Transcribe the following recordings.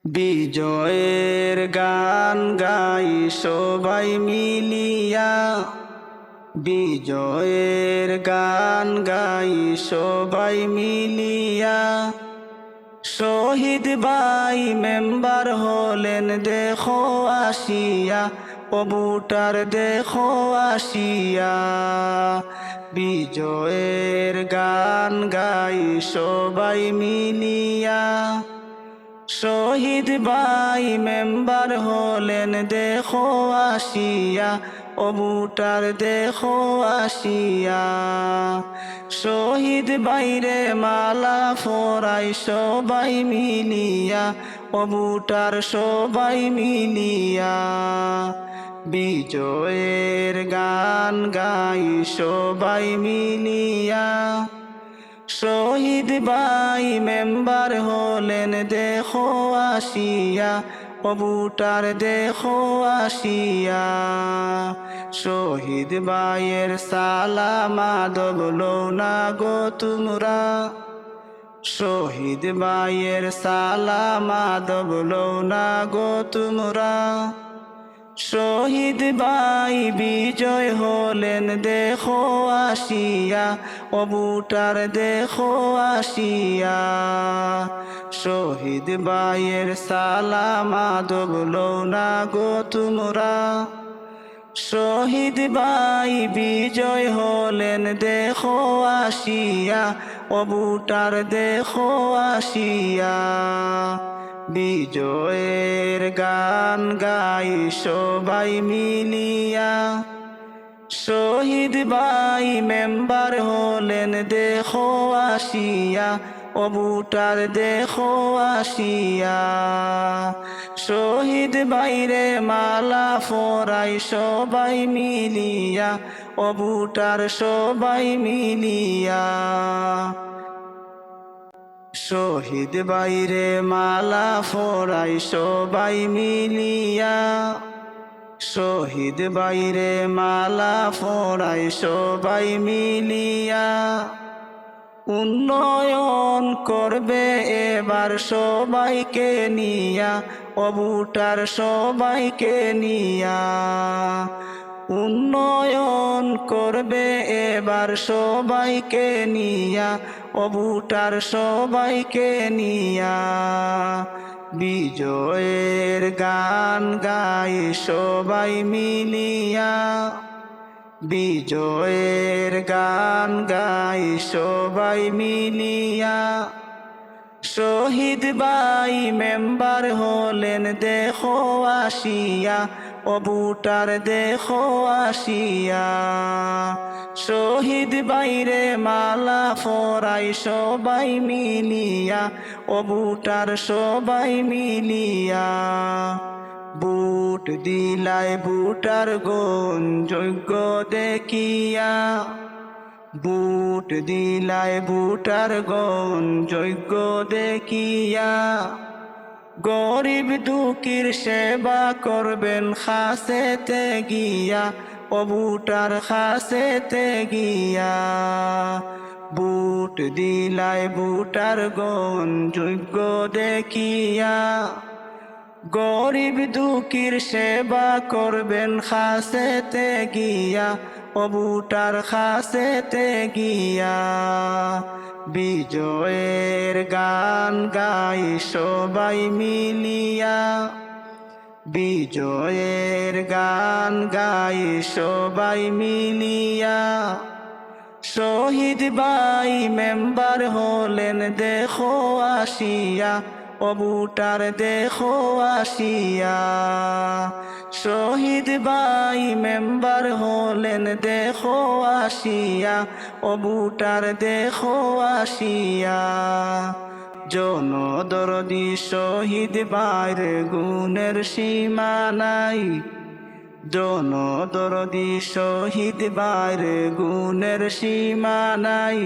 বিজয়ের গান গাই সবাই মিলিয়া, বিজয়ের গান গাই সবাই মিলিয়া। শহীদ ভাই মেম্বার হলেন দেখো আসিয়া, কবুতর দেখো আসিয়া। বিজয়ের গান গাই সবাই মিলিয়া, শহীদ ভাই মেম্বার হলেন দেখো আসিয়া, কবুতর দেখো আসিয়া। শহীদ ভাইরে মালা ফোরাই সবাই মিলিয়া, কবুতর সবাই মিলিয়া। বিজয়ের গান গাই সবাই মিলিয়া, শহীদ ভাই মেম্বার হলেন দেখো আসিয়া, কবুতর দেখো আসিয়া। শহীদ ভাইয়ের সালাম আদব লও না গো তোমরা, শহীদ ভাইয়ের সালাম আদব লও না গো তোমরা। শহীদ ভাই বিজয় হলেন দেখো আসিয়া, কবুতর দেখো আসিয়া। শহীদ ভাইয়ের সালাম আদব লও না গো তোমরা, শহীদ ভাই বিজয় হলেন দেখো আসিয়া, কবুতর দেখো আসিয়া। বিজয়ের গান গাই সবাই মিলিয়া, শহীদ ভাই মেম্বার হলেন দেখো আসিয়া, কবুতর দেখো আসিয়া। শহীদ ভাইরে মালা ফোরাই সবাই মিলিয়া, কবুতর সবাই মিলিয়া। শহীদ ভাইরে মালা ফোরাই সবাই মিলিয়া, শহীদ ভাইরে মালা ফোরাই সবাই মিলিয়া। উন্নয়ন করবে এবার সবাইকে নিয়া, কবুতর সবাইকে নিয়া। উন্নয়ন করবে এবার সবাইকে নিয়া, কবুতর সবাইকে নিয়া। বিজয়ের গান গাই সবাই মিলিয়া, বিজয়ের গান গাই সবাই মিলিয়া। শহীদ ভাই মেম্বার হলেন দেখো আসিয়া, কবুতর দেখো আসিয়া। শহীদ ভাইরে মালা ফোরাই সবাই মিলিয়া, কবুতর সবাই মিলিয়া। বুট দিলাই বুটার গন যোগ্য দেখিয়া, বুট দিলাই বুটার গন যোগ্য দেখিয়া। গরিব দুঃখীর সেবা করবেন খাসেতে গিয়া, কবুতর খাসেতে গিয়া। বুট দিলাই বুটার গন যোগ্য দেখিয়া, গরিব দুঃখীর সেবা করবেন খাসেতে গিয়া, কবুতর খাসেতে গিয়া। বিজয়ের গান গাই সবাই মিলিয়া, বিজয়ের গান গাই সবাই মিলিয়া। শহীদ ভাই মেম্বার হলেন দেখো আসিয়া, কবুতর দেখো আসিয়া। শহীদ ভাই মেম্বার হলেন দেখো আসিয়া, কবুতর দেখো আসিয়া। জনদরদি শহীদ ভাইয়ের গুণের সীমা নাই, জনদরদি শহীদ ভাইয়ের গুণের সীমা নাই।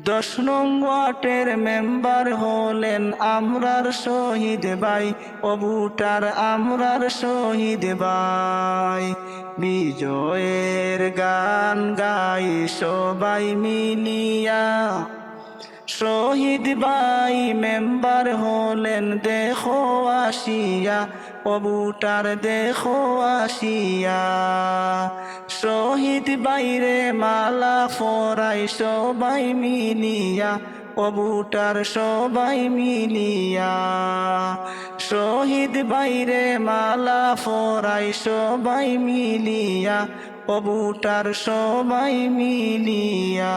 10 নং ওয়ার্ডের মেম্বার হলেন আমরার শহীদ ভাই, কবুতর আমরার শহীদ ভাই। বিজয়ের গান গাই সবাই মিলিয়া, শহীদ ভাই মেম্বার হলেন দেখো আসিয়া, কবুটার দেখো আসিয়া। শহীদ বাইরে মালা ফরাই সবাই মিলিয়া, কবুটার সবাই মিলিয়া। শহীদ বাইরে মালা ফরাই সবাই মিলিয়া, কবুটার সবাই মিলিয়া।